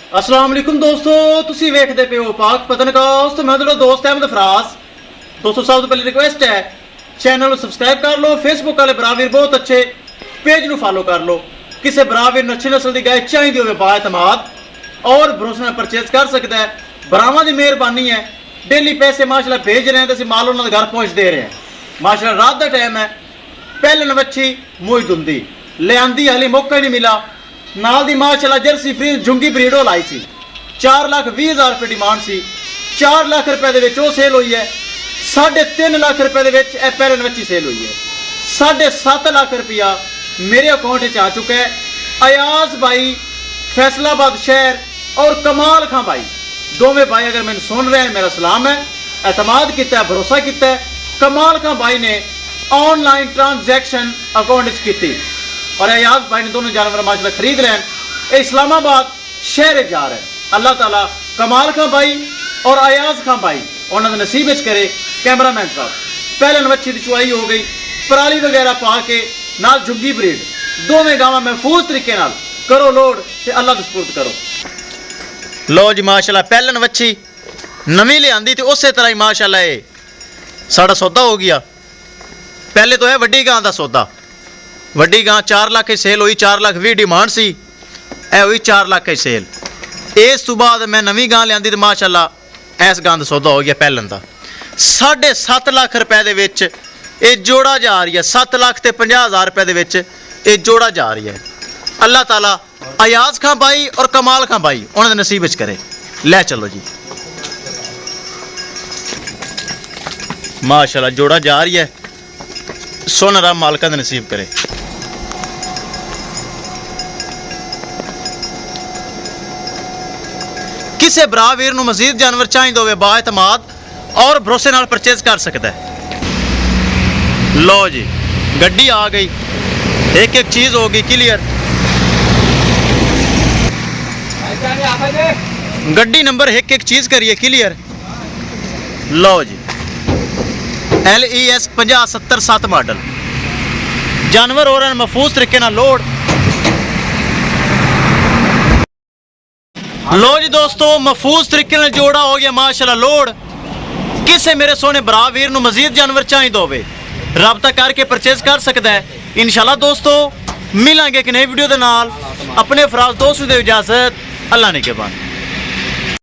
अस्सलाम वालेकुम दोस्तों, तुसी वेखदे पे हो पाक पतनकास्ट तो मैं तेरा दोस्त अहमद फरास। दोस्तों सब तो पहले रिक्वेस्ट है चैनल को सब्सक्राइब कर लो, फेसबुक वाले बरावीर बहुत अच्छे पेज को फॉलो कर लो। किसी बरावीर अच्छी नस्ल की गाय चाहिए हो बाएतमाद और भरोसे में परचेज कर सकता है। बरावां की मेहरबानी है, डेली पैसे माशाल्लाह भेज रहे हैं तो माल उन्होंने घर पहुँच दे रहे हैं। माशाल्लाह रात का टाइम है, पहले नवच्छी मोई धुंदी ले आंदी हाली मौका ही नहीं मिला। नाल दी माशाल्लाह जर्सी फ्री झुंगी ब्रीडो लाई सी, 4,20,000 रुपये डिमांड सी। 4 लाख रुपए दे विच सेल हुई है। 3.5 लाख रुपए दे विच पहले नवच्छी सेल हुई है। 7.5 लाख रुपया मेरे अकाउंट में आ चुका है। अयाज भाई फैसलाबाद शहर और कमाल खां भाई, दोवें भाई अगर मैंने सुन रहे हैं मेरा सलाम है। एतमाद किया, भरोसा किया। कमाल खां भाई ने ऑनलाइन ट्रांजैक्शन अकाउंट की और अयाज भाई ने दोनों जानवर माशाल्लाह खरीद रहे हैं। ये इस्लामाबाद शहर जा रहे हैं। अल्लाह ताला कमाल खां भाई और अयाज खां भाई उन्होंने नसीब करे। कैमरामैन साहब पहले नवच्छी की चुआई हो गई, पराली वगैरह पा के नाल झुग्गी ब्रीड दोवें गावां महफूज तरीके नाल करो लोड ते अल्लाह दे सुपुर्द करो। लो जी माशाल्लाह पहले नवच्छी नवी लियांदी ते उस तरह ही माशाल्लाह ये साड़ा सौदा हो गया। पहले तो है वड्डी गां दा सौदा। वड्डी गां 4 लाख की सेल हुई, 4,20,000 डिमांड सी, ए हुई 4 लाख की सेल। इस तो बाद मैं नवी गां लियांदी तो माशाल्लाह इस गां दा सौदा हो गया पहलन दा 7.5 लाख रुपए दे विच ये जोड़ा जा रही है। 7,50,000 रुपए दे विच ये जोड़ा जा रही है। अल्लाह ताला अयाज खां भाई और कमाल खां भाई उन्होंने नसीब विच करे। ले चलो जी माशाल्लाह जोड़ा जा रही है। सोना रब मालका दे नसीब करे। किसी बरावीर नूं मजीद जानवर चाहिए होवे बाएतमाद और भरोसे नाल परचेज कर सकता है। लो जी गड्डी आ गई, एक एक चीज होगी क्लियर। गड्डी नंबर एक चीज करिए क्लियर। लो जी LES 5077 मॉडल जानवर हो रहे हैं महफूज तरीके नाल लोड। लो जी दोस्तों महफूज तरीके नाल जोड़ा हो गया माशाल्लाह लोड। किसे मेरे सोने बरावीर नूं मजीद जानवर चाहिए होवे राबता करके परचेज कर सकता है। इंशाल्लाह दोस्तों मिलांगे एक नई वीडियो दे नाल। अपने फराज दोस्त दे इजाजत, अल्लाह ने के बाद।